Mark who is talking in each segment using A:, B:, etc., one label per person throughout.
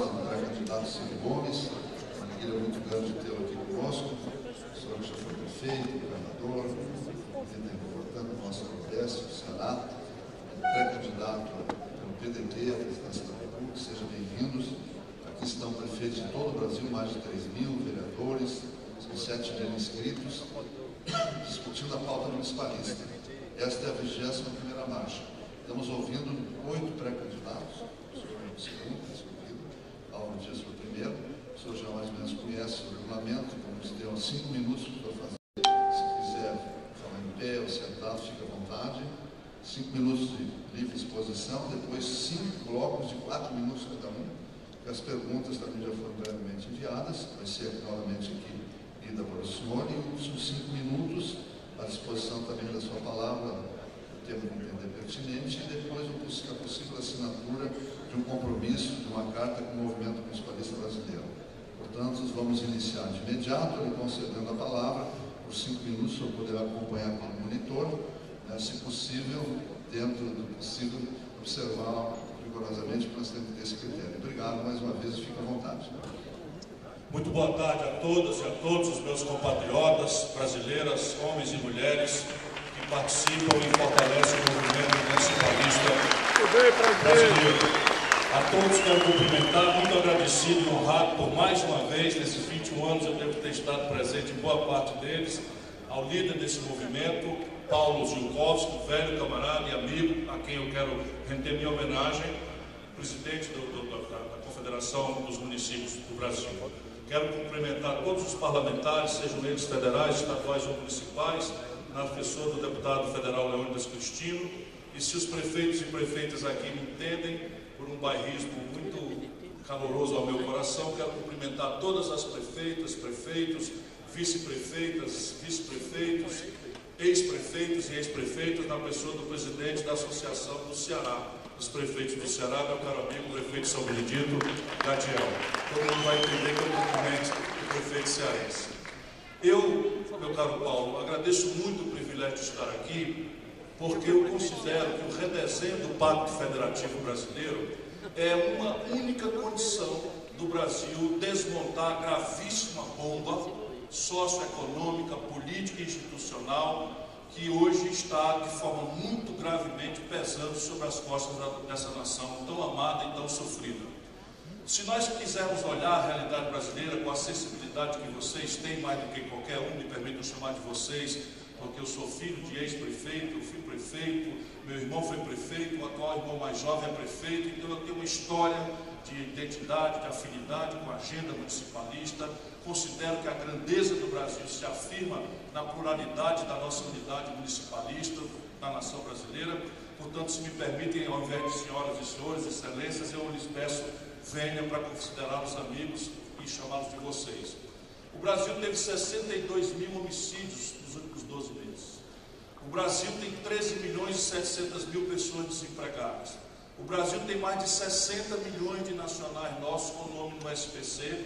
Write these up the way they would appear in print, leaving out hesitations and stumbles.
A: representando o pré-candidato Ciro Gomes, uma alegria muito grande tê-lo aqui conosco, o senhor que já foi prefeito, governador, líder importante do nosso Nordeste, do Ceará, pré-candidato pelo PDT, a presidência da República, sejam bem-vindos. Aqui estão prefeitos de todo o Brasil, mais de 3.000 vereadores, 7 mil inscritos, discutindo a pauta municipalista. Esta é a 21ª marcha. Estamos ouvindo 8 pré-candidatos, o senhor é o segundo, escolhido, Álvaro Dias foi o primeiro, o senhor já mais ou menos conhece o regulamento, como nos deu 5 minutos para fazer. Se quiser falar em pé ou sentado, fique à vontade. 5 minutos de livre exposição, depois 5 blocos de 4 minutos cada um. As perguntas também já foram previamente enviadas, vai ser novamente aqui lida por o senhor, e os 5 minutos à disposição também da sua palavra, o tema que entender pertinente, e depois a possível assinatura de um compromisso, de uma carta com o movimento municipalista brasileiro. Portanto, vamos iniciar de imediato, lhe concedendo a palavra, por 5 minutos, o senhor poderá acompanhar pelo monitor, né, se possível, dentro do possível, observar rigorosamente, porque nós temos que ter esse critério. Obrigado mais uma vez e fique à vontade.
B: Muito boa tarde a todas e a todos os meus compatriotas, brasileiras, homens e mulheres que participam e fortalecem o movimento municipalista brasileiro. A todos quero cumprimentar, muito agradecido e honrado por mais uma vez, nesses 21 anos eu devo ter estado presente em boa parte deles, ao líder desse movimento, Paulo Zilkowski, velho camarada e amigo, a quem eu quero render minha homenagem, presidente da Confederação dos Municípios do Brasil. Quero cumprimentar todos os parlamentares, sejam eles federais, estaduais ou municipais, na pessoa do deputado federal Leônidas Cristino, e se os prefeitos e prefeitas aqui me entendem, por um bairrismo muito caloroso ao meu coração, quero cumprimentar todas as prefeitas, prefeitos, vice-prefeitas, vice-prefeitos, ex-prefeitos e ex-prefeitas, na pessoa do presidente da Associação do Ceará, dos prefeitos do Ceará, meu caro amigo, o prefeito de São Benedito, Gadiel. Todo mundo vai entender que eu cumprimento o prefeito cearense. Eu, meu caro Paulo, agradeço muito o privilégio de estar aqui, porque eu considero que o redesenho do Pacto Federativo Brasileiro é uma única condição do Brasil desmontar a gravíssima bomba socioeconômica, política e institucional que hoje está de forma muito gravemente pesando sobre as costas dessa nação tão amada e tão sofrida. Se nós quisermos olhar a realidade brasileira com a sensibilidade que vocês têm, mais do que qualquer um, me permitam chamar de vocês, porque eu sou filho de ex-prefeito, eu fui prefeito, meu irmão foi prefeito, o atual irmão mais jovem é prefeito, então eu tenho uma história de identidade, de afinidade com a agenda municipalista. Considero que a grandeza do Brasil se afirma na pluralidade da nossa unidade municipalista, da nação brasileira. Portanto, se me permitem, ao invés de senhoras e senhores, excelências, eu lhes peço, venha para considerá-los amigos e chamá-los de vocês. O Brasil teve 62 mil homicídios nos últimos 12 meses. O Brasil tem 13 milhões e 700 mil pessoas desempregadas. O Brasil tem mais de 60 milhões de nacionais nossos com nome no SPC,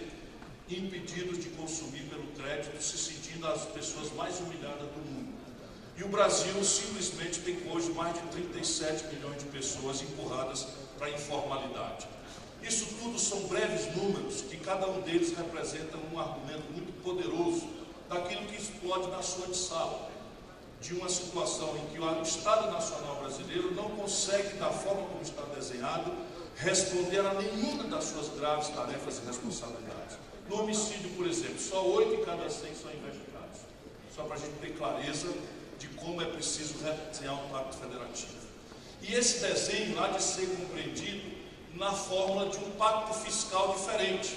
B: impedidos de consumir pelo crédito, se sentindo as pessoas mais humilhadas do mundo. E o Brasil simplesmente tem hoje mais de 37 milhões de pessoas empurradas para a informalidade. Isso tudo são breves números, que cada um deles representa um argumento muito poderoso daquilo que explode na sua sala, de uma situação em que o Estado Nacional Brasileiro não consegue, da forma como está desenhado, responder a nenhuma das suas graves tarefas e responsabilidades. No homicídio, por exemplo, só 8 em cada 100 são investigados. Só para a gente ter clareza de como é preciso redesenhar um pacto federativo. E esse desenho há de ser compreendido na fórmula de um pacto fiscal diferente.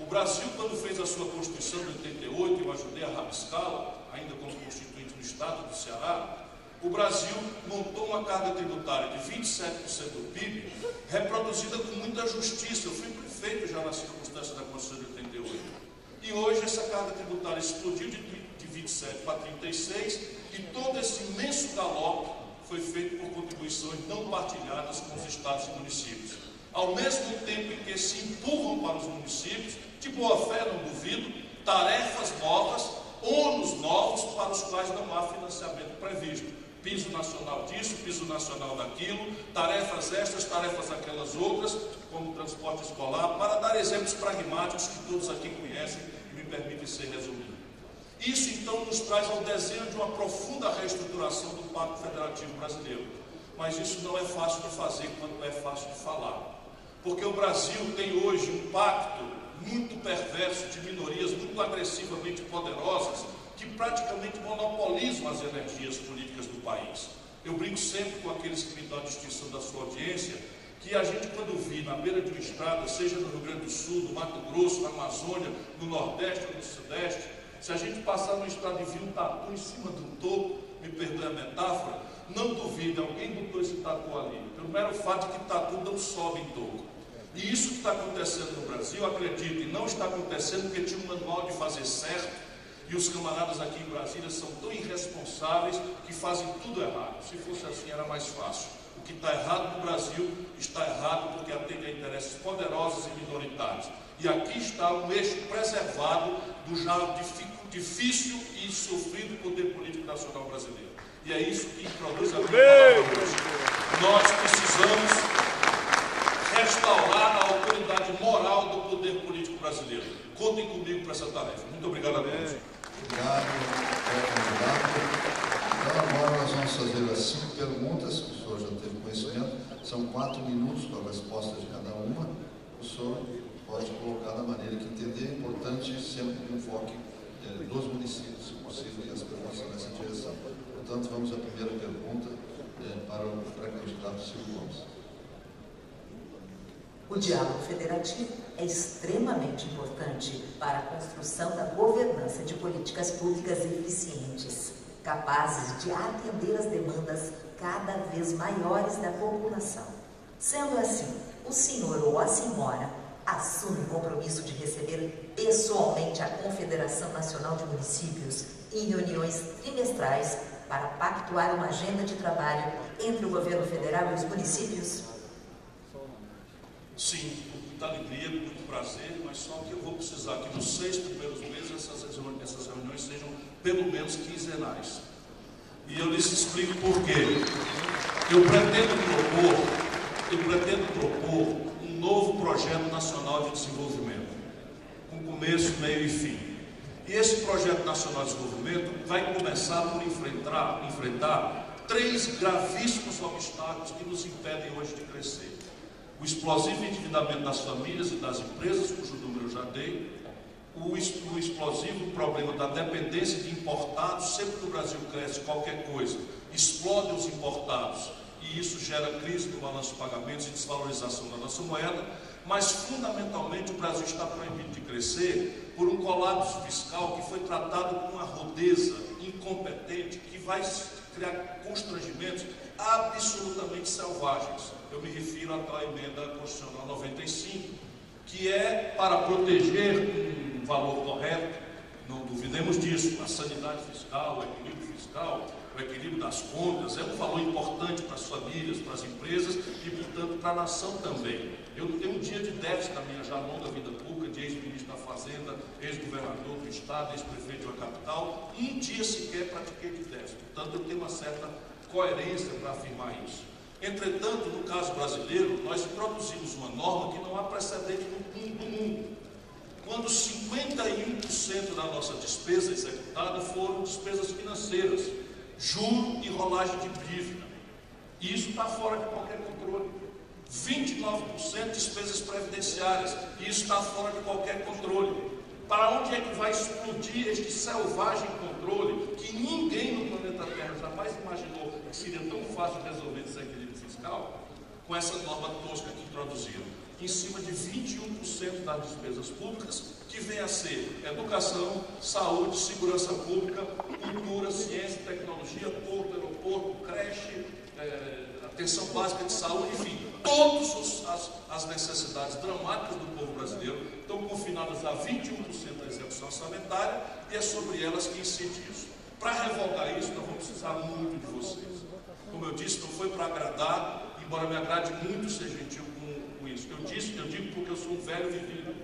B: O Brasil, quando fez a sua Constituição de 88, eu ajudei a rabiscá-la, ainda como constituinte do Estado do Ceará, o Brasil montou uma carga tributária de 27% do PIB, reproduzida com muita justiça. Eu fui prefeito já na circunstância da Constituição de 88. E hoje essa carga tributária explodiu de 27 para 36, e todo esse imenso galope foi feito por contribuições não partilhadas com os estados e municípios. Ao mesmo tempo em que se empurram para os municípios, de boa fé, não duvido, tarefas novas, ônus novos para os quais não há financiamento previsto. piso nacional disso, piso nacional daquilo, tarefas estas, tarefas aquelas outras, como transporte escolar, para dar exemplos pragmáticos que todos aqui conhecem e me permitem ser resumido. Isso então nos traz ao desenho de uma profunda reestruturação do Pacto Federativo Brasileiro. Mas isso não é fácil de fazer quanto é fácil de falar. Porque o Brasil tem hoje um pacto muito perverso de minorias muito agressivamente poderosas que praticamente monopolizam as energias políticas do país. Eu brinco sempre com aqueles que me dão a distinção da sua audiência, que a gente quando vê na beira de uma estrada, seja no Rio Grande do Sul, no Mato Grosso, na Amazônia, no Nordeste ou no Sudeste, se a gente passar numa estrada e vir um tatu em cima de um topo, me perdoe a metáfora, não duvide, alguém botou esse tatu ali. Pelo mero fato de que tatu não sobe em topo. E isso que está acontecendo no Brasil, acreditem, não está acontecendo porque tinha um manual de fazer certo, e os camaradas aqui em Brasília são tão irresponsáveis que fazem tudo errado. Se fosse assim era mais fácil. O que está errado no Brasil está errado porque atende a interesses poderosos e minoritários. E aqui está um eixo preservado do já difícil e sofrido poder político nacional brasileiro. E é isso que introduz a minha palavra hoje. Nós precisamos restaurar a autoridade moral do poder político brasileiro. Contem comigo para essa tarefa. Muito obrigado a todos.
A: Obrigado, candidato. Então agora nós vamos fazer as 5 perguntas, que o senhor já teve conhecimento. São 4 minutos para a resposta de cada uma. O senhor pode colocar da maneira que entender. É importante sempre um enfoque dos municípios, se possível, e as perguntas nessa direção. Portanto, vamos à primeira pergunta para o pré-candidato Ciro Gomes.
C: O diálogo federativo é extremamente importante para a construção da governança de políticas públicas eficientes, capazes de atender as demandas cada vez maiores da população. Sendo assim, o senhor ou a senhora assume o compromisso de receber pessoalmente a Confederação Nacional de Municípios em reuniões trimestrais para pactuar uma agenda de trabalho entre o governo federal e os municípios?
B: Sim, com muita alegria, com muito prazer, mas só que eu vou precisar que nos 6 primeiros meses essas reuniões sejam pelo menos quinzenais. E eu lhes explico por quê. Eu pretendo propor um novo projeto nacional de desenvolvimento, com começo, meio e fim. E esse projeto nacional de desenvolvimento vai começar por enfrentar 3 gravíssimos obstáculos que nos impedem hoje de crescer. O explosivo endividamento das famílias e das empresas, cujo número eu já dei, o explosivo problema da dependência de importados. Sempre que o Brasil cresce qualquer coisa, explodem os importados, e isso gera crise no balanço de pagamentos e desvalorização da nossa moeda, mas fundamentalmente o Brasil está proibido de crescer por um colapso fiscal que foi tratado com uma rudeza incompetente que vai criar constrangimentos absolutamente selvagens. Eu me refiro à tal emenda constitucional 95, que é para proteger um valor correto, não duvidemos disso, a sanidade fiscal, o equilíbrio fiscal, o equilíbrio das contas, é um valor importante para as famílias, para as empresas e, portanto, para a nação também. Eu não tenho um dia de déficit na minha já longa vida pública, de ex-ministro da Fazenda, ex-governador do Estado, ex-prefeito de uma capital, um dia sequer pratiquei de déficit. Portanto, eu tenho uma certa coerência para afirmar isso. Entretanto, no caso brasileiro, nós introduzimos uma norma que não há precedente no mundo. Quando 51% da nossa despesa executada foram despesas financeiras, juro e rolagem de dívida. E isso está fora de qualquer controle. 29% despesas previdenciárias, e isso está fora de qualquer controle. Para onde é que vai explodir este selvagem controle que ninguém no planeta Terra jamais imaginou que seria tão fácil resolver desequilíbrio fiscal? Com essa norma tosca que introduziram, em cima de 21% das despesas públicas, que vem a ser educação, saúde, segurança pública, cultura, ciência, tecnologia, porto, aeroporto, creche, atenção básica de saúde, enfim, todas as necessidades dramáticas do povo brasileiro estão confinadas a 21% da execução orçamentária, e é sobre elas que incide isso. Para revogar isso, nós vamos precisar muito de vocês. Como eu disse, não foi para agradar, embora me agrade muito ser gentil com isso. Eu digo porque eu sou um velho vivido.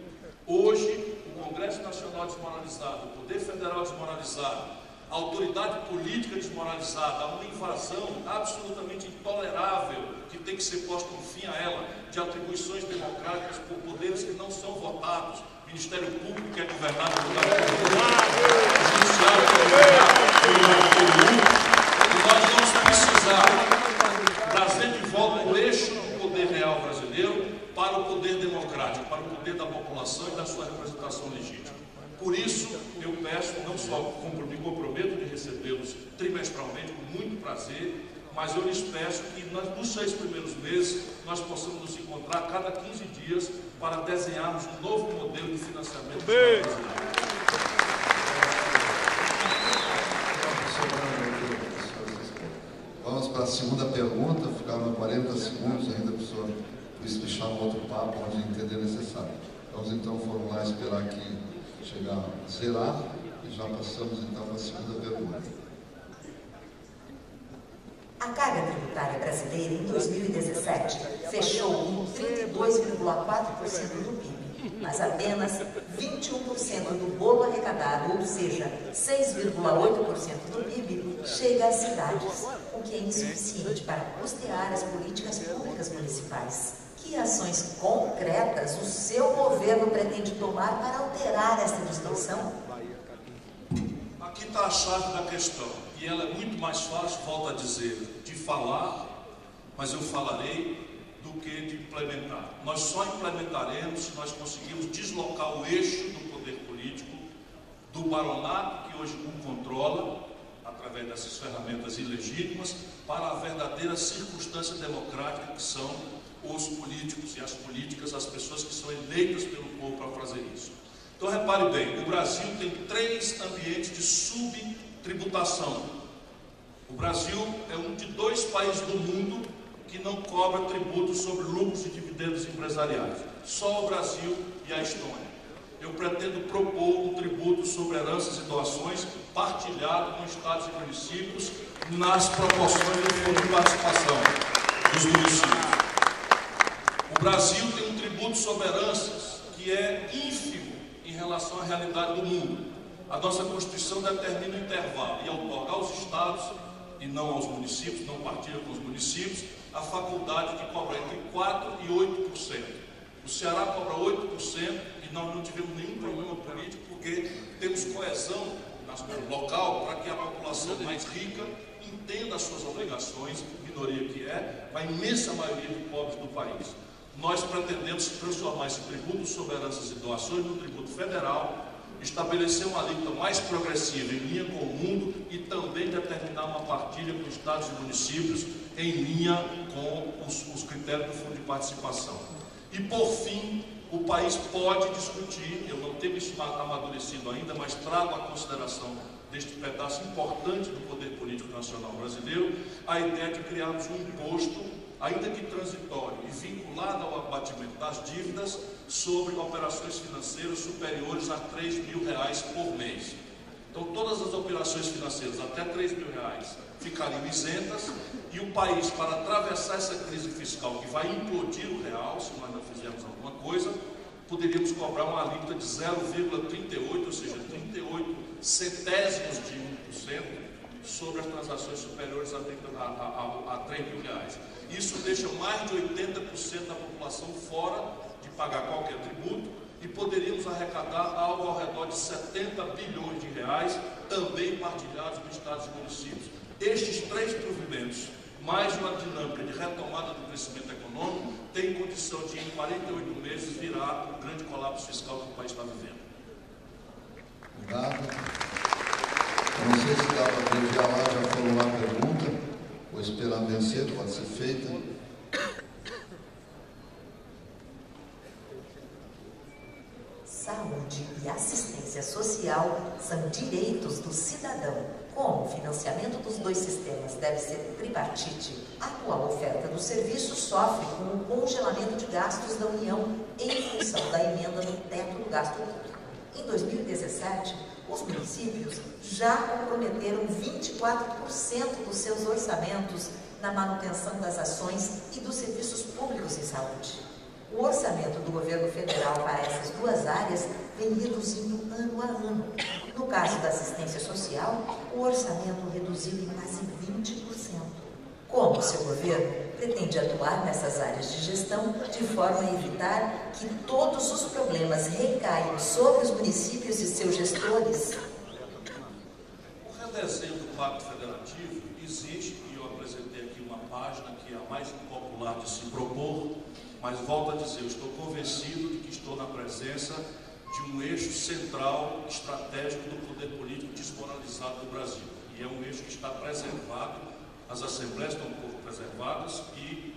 B: Hoje, o Congresso Nacional desmoralizado, o Poder Federal desmoralizado, a autoridade política desmoralizada, a uma invasão absolutamente intolerável, que tem que ser posto um fim a ela, de atribuições democráticas por poderes que não são votados, Ministério Público que é governado pelo Judiciário que é governado pelo e nós vamos precisar trazer de volta o eixo do poder real brasileiro para o poder democrático, para o poder da população e da sua representação legítima. Por isso, eu peço, não só me comprometo de recebê-los trimestralmente, com muito prazer, mas eu lhes peço que nos 6 primeiros meses nós possamos nos encontrar a cada 15 dias para desenharmos um novo modelo de financiamento do Estado brasileiro.
A: Vamos para a segunda pergunta, ficaram 40 segundos ainda para o senhor fechar um outro papo onde entender necessário. Vamos então formular, esperar aqui chegar a zerar e já passamos então para a segunda pergunta.
C: A carga tributária brasileira em 2017 fechou com 32,4% do PIB, mas apenas 21% do bolo arrecadado, ou seja, 6,8% do PIB, chega às cidades, o que é insuficiente para custear as políticas públicas municipais. Que ações concretas o seu governo pretende tomar para alterar esta distorção?
B: Aqui está a chave da questão, e ela é muito mais fácil, volto a dizer, de falar, mas eu falarei, do que de implementar. Nós só implementaremos se nós conseguirmos deslocar o eixo do poder político do baronato, que hoje o controla, através dessas ferramentas ilegítimas, para a verdadeira circunstância democrática que são os políticos e as políticas, as pessoas que são eleitas pelo povo para fazer isso. Então, repare bem, o Brasil tem 3 ambientes de subtributação. O Brasil é um de 2 países do mundo que não cobra tributos sobre lucros e dividendos empresariais. Só o Brasil e a Estônia. Eu pretendo propor um tributo sobre heranças e doações partilhado com estados e municípios nas proporções do fundo de participação dos municípios. O Brasil tem um tributo sobre heranças que é ínfimo em relação à realidade do mundo. A nossa Constituição determina o intervalo e outorga aos estados, e não aos municípios, não partilha com os municípios, a faculdade de cobrar entre 4% e 8%. O Ceará cobra 8% e nós não tivemos nenhum problema político porque temos coesão local para que a população mais rica entenda as suas obrigações, minoria que é, a imensa maioria de pobres do país. Nós pretendemos transformar esse tributo sobre heranças e doações num tributo federal, estabelecer uma alíquota mais progressiva em linha com o mundo e também determinar uma partilha com estados e municípios em linha com os critérios do Fundo de Participação. E, por fim, o país pode discutir, eu não tenho isso amadurecido ainda, mas trago à consideração deste pedaço importante do poder político nacional brasileiro, a ideia de criarmos um imposto, ainda que transitório e vinculado ao abatimento das dívidas sobre operações financeiras superiores a R$3.000 por mês. Então, todas as operações financeiras até R$3.000 ficariam isentas e o país, para atravessar essa crise fiscal que vai implodir o real, se nós não fizermos alguma coisa, poderíamos cobrar uma alíquota de 0,38, ou seja, 38 centésimos de 1% sobre as transações superiores a R$3.000. Isso deixa mais de 80% da população fora de pagar qualquer tributo e poderíamos arrecadar algo ao redor de 70 bilhões de reais, também partilhados com estados e municípios. Estes 3 provimentos, mais uma dinâmica de retomada do crescimento econômico, tem condição de, em 48 meses, virar o grande colapso fiscal que o país está vivendo.
A: Obrigado. Eu não sei se dá para abreviar lá, já formular a pergunta, ou esperar vencer, pode ser feita.
C: Saúde e assistência social são direitos do cidadão. Como o financiamento dos 2 sistemas deve ser tripartite, a atual oferta do serviço sofre com o congelamento de gastos da União em função da emenda no teto do gasto público. Em 2017, os municípios já comprometeram 24% dos seus orçamentos na manutenção das ações e dos serviços públicos em saúde. O orçamento do governo federal para essas 2 áreas vem reduzindo ano a ano. No caso da assistência social, o orçamento reduziu em quase 20%. Como o seu governo pretende atuar nessas áreas de gestão de forma a evitar que todos os problemas recaiam sobre os municípios e seus gestores?
B: O redesenho do Pacto Federativo existe, e eu apresentei aqui uma página que é a mais popular de se propor, mas volto a dizer, eu estou convencido de que estou na presença de um eixo central, estratégico do poder político desmoralizado do Brasil. E é um eixo que está preservado, as assembleias estão um pouco preservadas e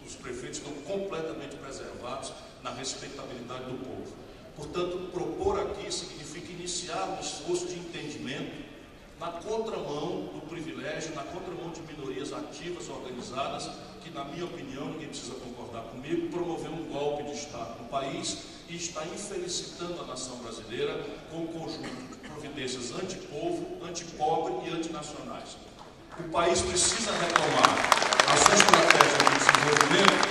B: os prefeitos estão completamente preservados na respeitabilidade do povo. Portanto, propor aqui significa iniciar um esforço de entendimento na contramão do privilégio, na contramão de minorias ativas, organizadas, que, na minha opinião, ninguém precisa concordar comigo, promoveu um golpe de Estado no país e está infelicitando a nação brasileira com um conjunto de providências antipovo, antipobre e antinacionais. O país precisa retomar a sua estratégia de desenvolvimento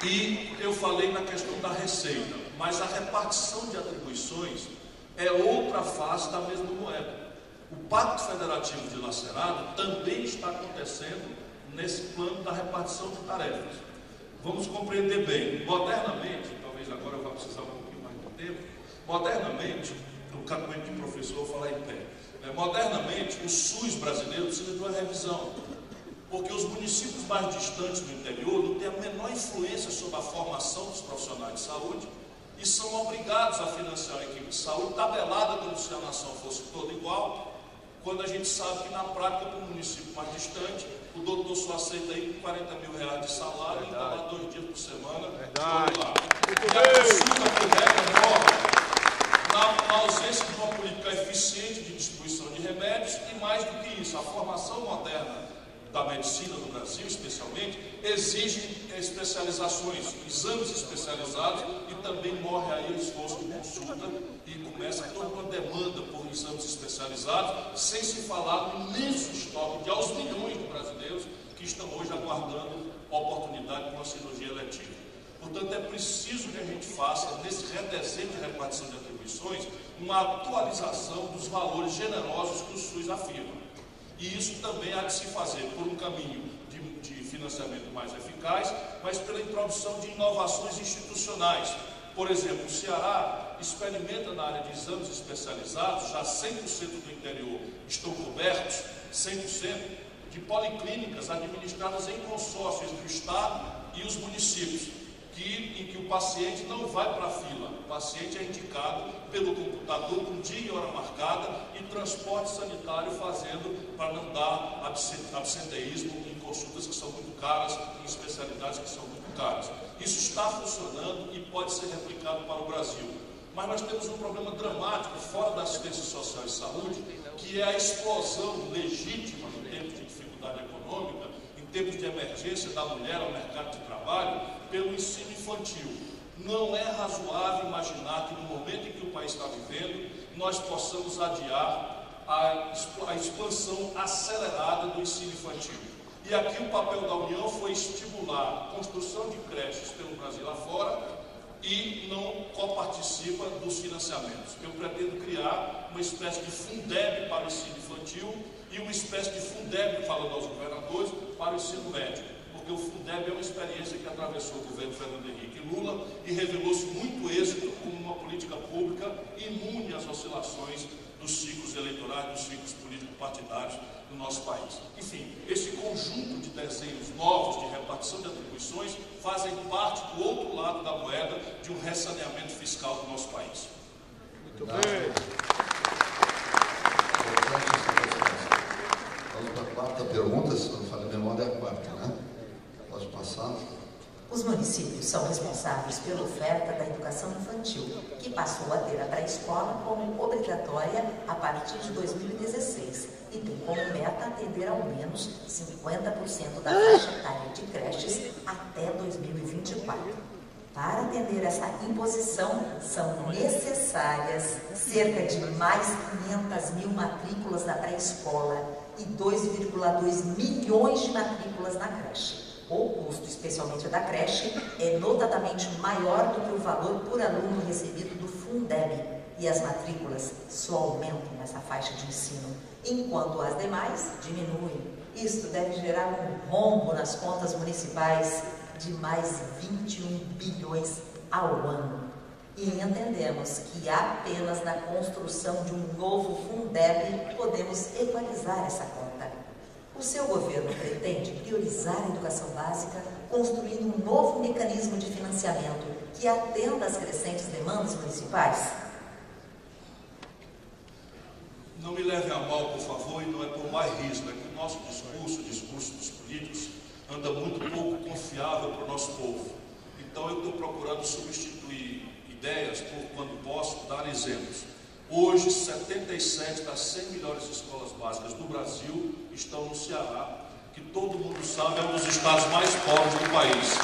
B: e eu falei na questão da receita, mas a repartição de atribuições é outra face da mesma moeda. O Pacto Federativo dilacerado também está acontecendo nesse plano da repartição de tarefas. Vamos compreender bem, modernamente, talvez agora eu vá precisar um pouquinho mais de tempo, modernamente, no caminho de professor eu vou falar em pé, modernamente o SUS brasileiro precisa de uma revisão, porque os municípios mais distantes do interior não têm a menor influência sobre a formação dos profissionais de saúde e são obrigados a financiar a equipe de saúde tabelada como se a nação fosse toda igual, quando a gente sabe que na prática, para um município mais distante, o doutor só aceita aí com R$40 mil de salário, ele está lá 2 dias por semana.
D: Verdade.
B: Lá. E a consulta por regra morre na ausência de uma política eficiente de distribuição de remédios e, mais do que isso, a formação moderna da medicina no Brasil, especialmente, exige especializações, exames especializados e também morre aí o esforço de consulta e começa toda uma demanda por exames especializados, sem se falar no imenso estoque de aos milhões de brasileiros que estão hoje aguardando a oportunidade de uma cirurgia eletiva. Portanto, é preciso que a gente faça, nesse redesenho de repartição de atribuições, uma atualização dos valores generosos que o SUS afirma. E isso também há de se fazer por um caminho de financiamento mais eficaz, mas pela introdução de inovações institucionais. Por exemplo, o Ceará experimenta na área de exames especializados, já 100% do interior estão cobertos, 100%, de policlínicas administradas em consórcio entre o Estado e os municípios, em que o paciente não vai para a fila, o paciente é indicado pelo computador com dia e hora marcada e transporte sanitário fazendo para não dar absenteísmo em consultas que são muito caras, em especialidades que são muito caras. Isso está funcionando e pode ser replicado para o Brasil. Mas nós temos um problema dramático fora da assistência social e saúde, que é a explosão legítima no tempo de dificuldade econômica, em tempos de emergência da mulher ao mercado de trabalho, pelo ensino infantil. Não é razoável imaginar que no momento em que o país está vivendo, nós possamos adiar a expansão acelerada do ensino infantil. E aqui o papel da União foi estimular a construção de creches pelo Brasil afora e não coparticipa dos financiamentos. Eu pretendo criar uma espécie de Fundeb para o ensino infantil e uma espécie de Fundeb, falando aos governadores, para o ensino médio. Porque o Fundeb é uma experiência que atravessou o governo Fernando Henrique Lula e revelou-se muito êxito como uma política pública imune às oscilações dos ciclos eleitorais, dos ciclos político-partidários do nosso país. Enfim, esse conjunto de desenhos novos de repartição de atribuições fazem parte do outro lado da moeda de um ressaneamento fiscal do nosso país.
D: Muito bem.
A: Vamos para a quarta pergunta, se não falei memória, é a quarta, né? Pode passar.
C: Os municípios são responsáveis pela oferta da educação infantil, que passou a ter a pré-escola como obrigatória a partir de 2016 e tem como meta atender ao menos 50% da faixa etária de creches até 2024. Para atender essa imposição, são necessárias cerca de mais 500 mil matrículas na pré-escola e 2,2 milhões de matrículas na creche. O custo, especialmente da creche, é notadamente maior do que o valor por aluno recebido do Fundeb e as matrículas só aumentam nessa faixa de ensino, enquanto as demais diminuem. Isto deve gerar um rombo nas contas municipais de mais 21 bilhões ao ano. E entendemos que apenas na construção de um novo Fundeb podemos equalizar essa conta. O seu governo pretende priorizar a educação básica, construindo um novo mecanismo de financiamento que atenda às crescentes demandas municipais?
B: Não me leve a mal, por favor, e não é por bairrismo, é que o nosso discurso dos políticos, anda muito pouco confiável para o nosso povo. Então eu estou procurando substituir ideias por, quando posso, dar exemplos. Hoje, 77 das 100 melhores escolas básicas do Brasil estão no Ceará, que todo mundo sabe é um dos estados mais pobres do país.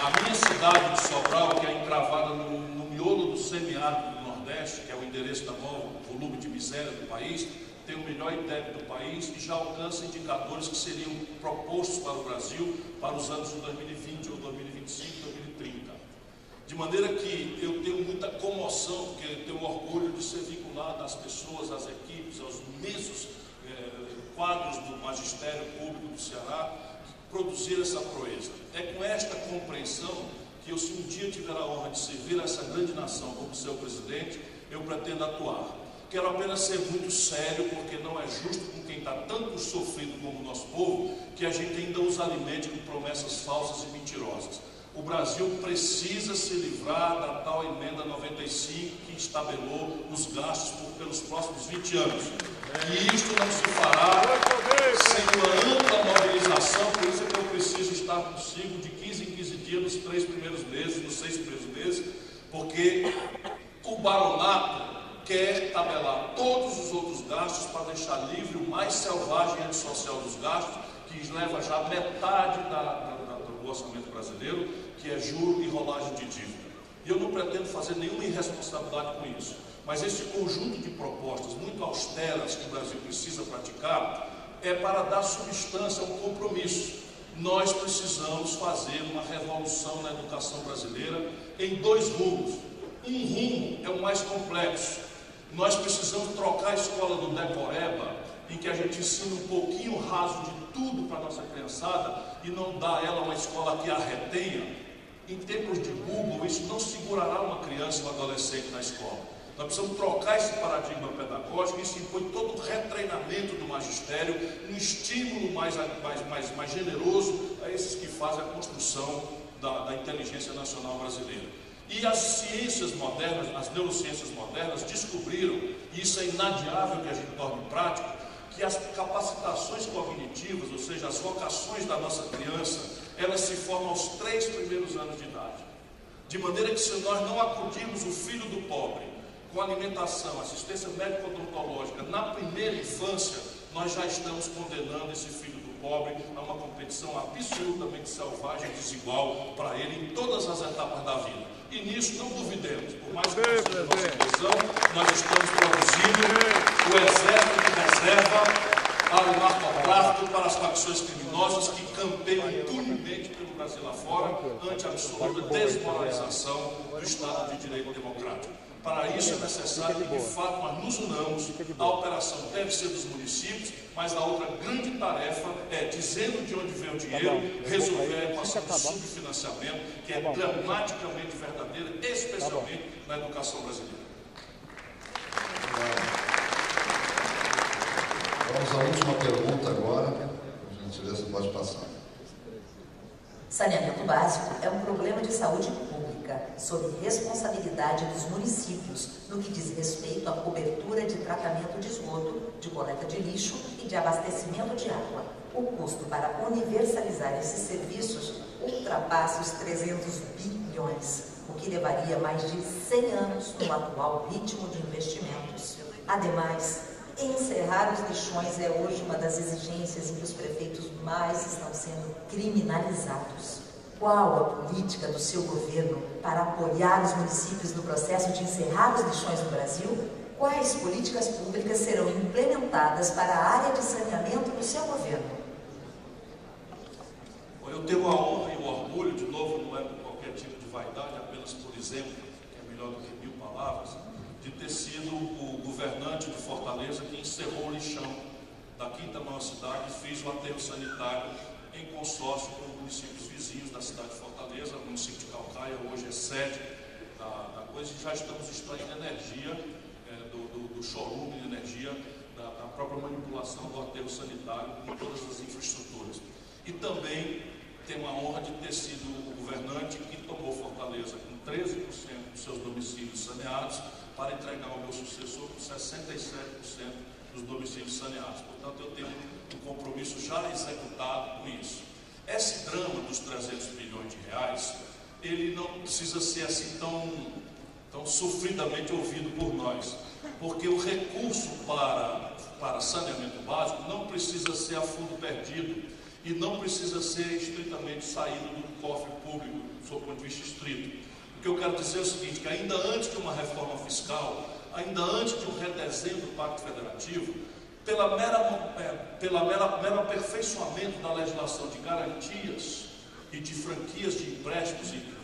B: A minha cidade de Sobral, que é encravada no miolo do semiárido do Nordeste, que é o endereço da maior volume de miséria do país, tem o melhor IDEB do país e já alcança indicadores que seriam propostos para o Brasil para os anos de 2020 ou 2025, 2030. De maneira que eu tenho muita comoção, porque eu tenho orgulho de ser vinculado às pessoas, às equipes, aos imensos quadros do magistério público do Ceará, produzir essa proeza. É com esta compreensão que eu, se um dia tiver a honra de servir essa grande nação como seu presidente, eu pretendo atuar. Quero apenas ser muito sério, porque não é justo com quem está tanto sofrido como o nosso povo, que a gente ainda os alimente com promessas falsas e mentirosas. O Brasil precisa se livrar da tal emenda 95 que estabelou os gastos pelos próximos 20 anos. E isto não se fará sem uma ampla mobilização, por isso é que eu preciso estar consigo de 15 em 15 dias nos 3 primeiros meses, nos 6 primeiros meses, porque o baronato quer tabelar todos os outros gastos para deixar livre o mais selvagem e antissocial dos gastos, que leva já metade do orçamento brasileiro, que é juro e rolagem de dívida. E eu não pretendo fazer nenhuma irresponsabilidade com isso. Mas esse conjunto de propostas muito austeras que o Brasil precisa praticar é para dar substância a um compromisso. Nós precisamos fazer uma revolução na educação brasileira em 2 rumos. Um rumo é o mais complexo. Nós precisamos trocar a escola do decoreba, em que a gente ensina um pouquinho raso de tudo para a nossa criançada e não dá a ela uma escola que a retenha. Em tempos de Google, isso não segurará uma criança ou um adolescente na escola. Nós precisamos trocar esse paradigma pedagógico, e isso impõe todo o retreinamento do magistério, um estímulo mais generoso a esses que fazem a construção da inteligência nacional brasileira. E as ciências modernas, as neurociências modernas, descobriram, e isso é inadiável que a gente torne prático, que as capacitações cognitivas, ou seja, as vocações da nossa criança, elas se formam aos 3 primeiros anos de idade. De maneira que, se nós não acudirmos o filho do pobre com alimentação, assistência médico-odontológica na primeira infância, nós já estamos condenando esse filho do pobre a uma competição absolutamente selvagem e desigual para ele em todas as etapas da vida. E nisso não duvidemos, por mais que não seja nossa visão, nós estamos produzindo o exército de reserva para o narcotráfico, para as facções criminosas que campeiam impunemente pelo Brasil afora, ante a absoluta desmoralização do Estado de Direito Democrático. Para isso é necessário que, de fato, nós nos unamos. A operação deve ser dos municípios, mas a outra grande tarefa é, dizendo de onde vem o dinheiro, resolver a equação do subfinanciamento, que é dramaticamente verdadeira, especialmente na educação brasileira.
A: Vamos à última pergunta agora. Por gentileza, pode passar.
C: Saneamento básico é um problema de saúde pública, sob responsabilidade dos municípios, no que diz respeito à cobertura de tratamento de esgoto, de coleta de lixo e de abastecimento de água. O custo para universalizar esses serviços ultrapassa os 300 bilhões, o que levaria mais de 100 anos no atual ritmo de investimentos. Ademais, encerrar os lixões é hoje uma das exigências em que os prefeitos mais estão sendo criminalizados. Qual a política do seu governo para apoiar os municípios no processo de encerrar os lixões no Brasil? Quais políticas públicas serão implementadas para a área de saneamento no seu governo?
B: Eu tenho a honra e o orgulho, de novo, não é por qualquer tipo de vaidade, apenas por exemplo, que é melhor do que 1000 palavras, de ter sido o governante de Fortaleza que encerrou o lixão da quinta maior cidade e fez o aterro sanitário em consórcio com os municípios vizinhos da cidade de Fortaleza. O município de Calcaia hoje é sede da coisa e já estamos extraindo energia do chorume de energia da própria manipulação do aterro sanitário com todas as infraestruturas. E também tenho a honra de ter sido o governante que tomou Fortaleza com 13% dos seus domicílios saneados para entregar ao meu sucessor com 67% dos domicílios saneados. Portanto, eu tenho um compromisso já executado com isso. Esse drama dos 300 bilhões de reais, ele não precisa ser assim tão sofridamente ouvido por nós, porque o recurso para saneamento básico não precisa ser a fundo perdido e não precisa ser estritamente saído do cofre público, do seu ponto de vista estrito. O que eu quero dizer é o seguinte, que ainda antes de uma reforma fiscal, ainda antes de um redesenho do Pacto Federativo, pelo mero aperfeiçoamento da legislação de garantias e de franquias de empréstimos e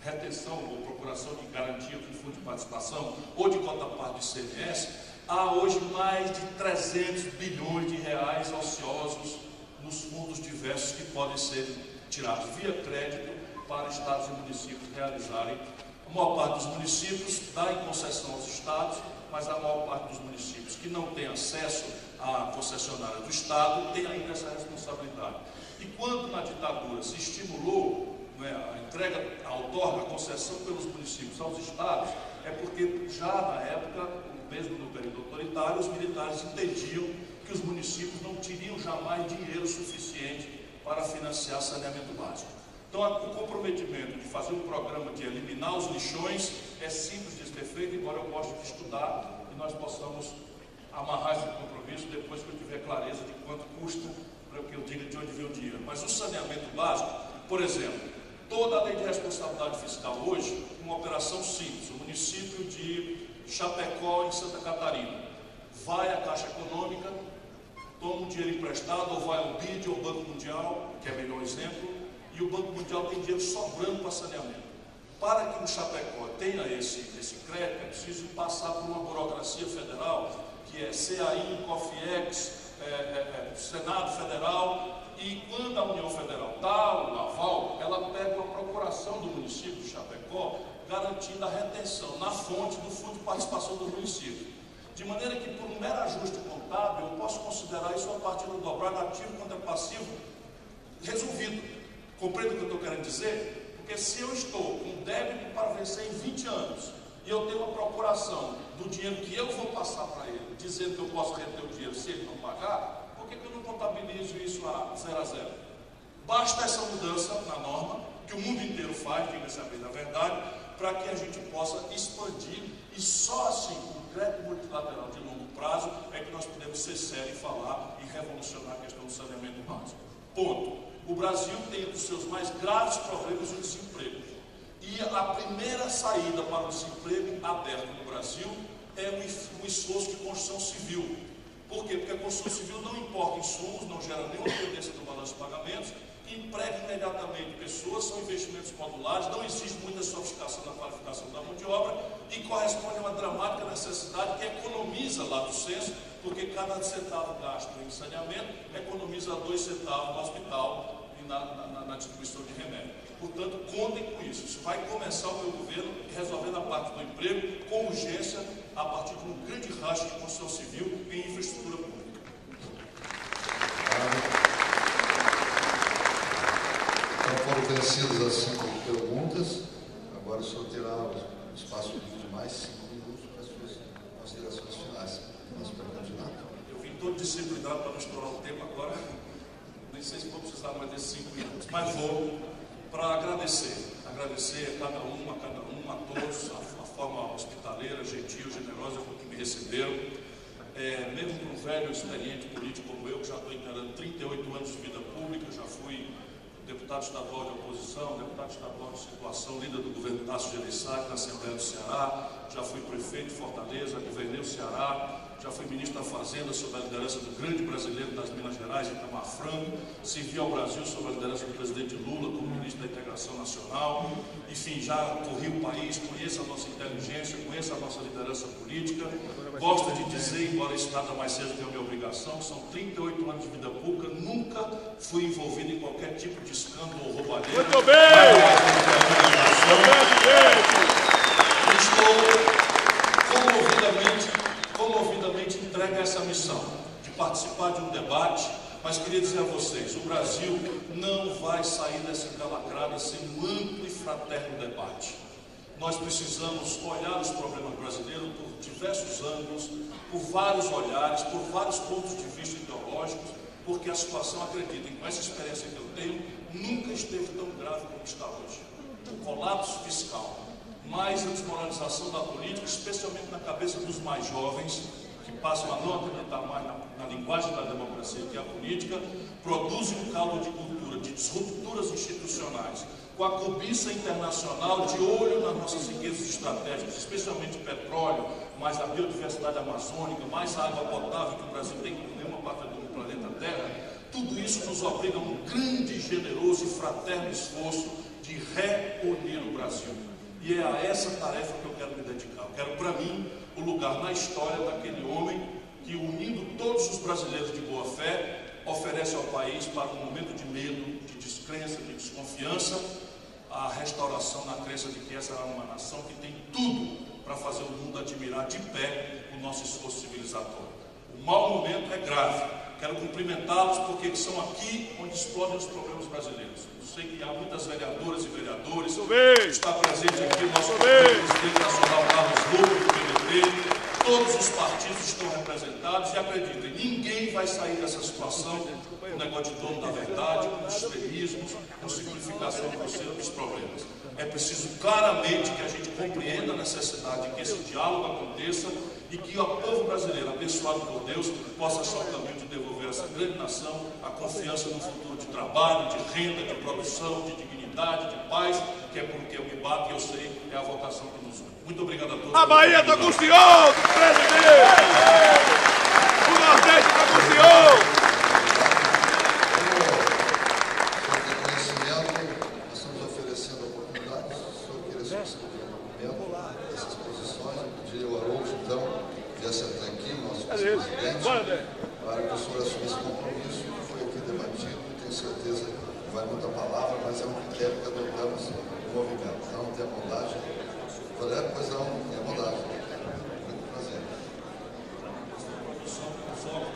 B: retenção ou procuração de garantia com fundo de participação ou de cota parte de ICMS, há hoje mais de 300 bilhões de reais ociosos nos fundos diversos que podem ser tirados via crédito para estados e municípios realizarem. A maior parte dos municípios dá em concessão aos estados, mas a maior parte dos municípios que não tem acesso à concessionária do estado tem ainda essa responsabilidade. E quando na ditadura se estimulou a entrega, a outorga, a concessão pelos municípios aos estados, é porque já na época, mesmo no período autoritário, os militares entendiam que os municípios não teriam jamais dinheiro suficiente para financiar saneamento básico. Então, o comprometimento de fazer um programa de eliminar os lixões é simples de ser feito, embora eu goste de estudar e nós possamos amarrar esse compromisso depois que eu tiver clareza de quanto custa, para que eu diga de onde vem o dinheiro. Mas o saneamento básico, por exemplo, toda a lei de responsabilidade fiscal hoje, uma operação simples, o município de Chapecó, em Santa Catarina, vai à Caixa Econômica, toma um dinheiro emprestado, ou vai ao BID, ou ao Banco Mundial, que é o melhor exemplo, e o Banco Mundial tem dinheiro sobrando para saneamento. Para que o Chapecó tenha esse crédito, é preciso passar por uma burocracia federal, que é CAI, COFIEX, Senado Federal, e quando a União Federal dá o aval, ela pega uma procuração do município de Chapecó, garantindo a retenção na fonte do fundo de participação do município. De maneira que, por um mero ajuste contábil, eu posso considerar isso uma partida dobrada, ativo contra passivo, resolvido. Compreende o que eu estou querendo dizer? Porque se eu estou com um débito para vencer em 20 anos, e eu tenho uma procuração do dinheiro que eu vou passar para ele, dizendo que eu posso reter o dinheiro se ele não pagar, por que eu não contabilizo isso a 0 a 0? Basta essa mudança na norma, que o mundo inteiro faz, diga-se a bem da verdade, para que a gente possa expandir, e só assim, com o crédito multilateral de longo prazo, é que nós podemos ser sérios e falar e revolucionar a questão do saneamento básico. Ponto. O Brasil tem um dos seus mais graves problemas o desemprego. E a primeira saída para o desemprego aberto no Brasil é um esforço de construção civil. Por quê? Porque a construção civil não importa insumos, não gera nenhuma dependência do balanço de pagamentos, emprega imediatamente pessoas, são investimentos modulares, não existe muita sofisticação na qualificação da mão de obra e corresponde a uma dramática necessidade que economiza lá do censo, porque cada centavo gasto em saneamento economiza 2 centavos no hospital e na distribuição de remédio. Portanto, contem com isso. Isso vai começar o meu governo resolvendo a parte do emprego com urgência a partir de um grande racha de construção civil em infraestrutura pública.
A: Então foram vencidas as 5 perguntas. Agora o senhor terá o espaço de mais 5 minutos para as suas considerações finais. Nosso pré-candidato.
B: Eu vim todo disciplinado para não estourar o tempo agora. Nem sei se vou precisar mais desses 5 minutos, mas vou para agradecer a cada um, a todos, a forma hospitaleira, gentil, generosa com que me receberam. Mesmo para um velho experiente político como eu, que já estou integrando 38 anos de vida pública, já fui deputado estadual de oposição, deputado estadual de situação, líder do governo Tasso Gereissati na Assembleia do Ceará, já fui prefeito de Fortaleza, governei o Ceará, já fui ministro da Fazenda sob a liderança do grande brasileiro das Minas Gerais, Itamar Franco, servi ao Brasil sob a liderança do presidente Lula como ministro da Integração Nacional, enfim, já corri o país, conheço a nossa inteligência, conheço a nossa liderança política, gosto de dizer, embora isso nada mais seja que a minha obrigação, que são 38 anos de vida pública, nunca fui envolvido em qualquer tipo de escândalo ou roubalheira.
D: Muito bem!
B: Estou comovidamente entregue a essa missão de participar de um debate, mas queria dizer a vocês, o Brasil não vai sair dessa encalacrada sem um amplo e fraterno debate. Nós precisamos olhar os problemas brasileiros por diversos ângulos, por vários olhares, por vários pontos de vista ideológicos, porque a situação, acreditem, com essa experiência que eu tenho, nunca esteve tão grave como está hoje. O colapso fiscal, mais a desmoralização da política, especialmente na cabeça dos mais jovens, que passam a não acreditar mais na linguagem da democracia, que é a política, produzem um caldo de cultura, de disrupturas institucionais, com a cobiça internacional de olho nas nossas riquezas estratégicas, especialmente petróleo, mais a biodiversidade amazônica, mais a água potável que o Brasil tem como nenhuma parte do planeta Terra. Tudo isso nos obriga a um grande, generoso e fraterno esforço de reunir o Brasil. E é a essa tarefa que eu quero me dedicar. Eu quero, para mim, o lugar na história daquele homem que, unindo todos os brasileiros de boa fé, oferece ao país, para um momento de medo, de descrença, de desconfiança, a restauração na crença de que essa é uma nação que tem tudo para fazer o mundo admirar de pé o nosso esforço civilizatório. O mau momento é grave. Quero cumprimentá-los porque são aqui onde explodem os problemas brasileiros. Eu sei que há muitas vereadoras e vereadores. Está presente aqui o nosso presidente nacional, Carlos Lucas, do PDT. Todos os partidos estão representados e acreditem, ninguém vai sair dessa situação com o negócio de dono da verdade, com extremismos, com simplificação grosseira dos problemas. É preciso claramente que a gente compreenda a necessidade de que esse diálogo aconteça e que o povo brasileiro, abençoado por Deus, possa achar o caminho de devolver a essa grande nação a confiança no futuro de trabalho, de renda, de produção, de dignidade, de paz, que é porque eu me bato e eu sei, é a vocação que nos une. Muito obrigado a todos.
D: A Bahia está com o senhor, presidente! O Nordeste está com o senhor!
A: Nós estamos oferecendo oportunidades. Se eu queria substituir o documento, essas posições, eu pedi ao Araújo, então, viesse até aqui, nosso vice-presidente, para que o senhor assumisse esse compromisso, que foi aqui debatido, tenho certeza que vai muita palavra, mas é um critério que adotamos no movimento. Então, não tem bondade. Falei, pois não, tem bondade. Muito prazer.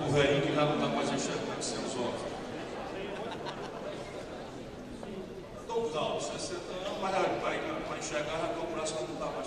B: O velhinho que já não está mais enxergando seus olhos. Então, calma, 60 anos, mas vai enxergar, já que o braço não está mais.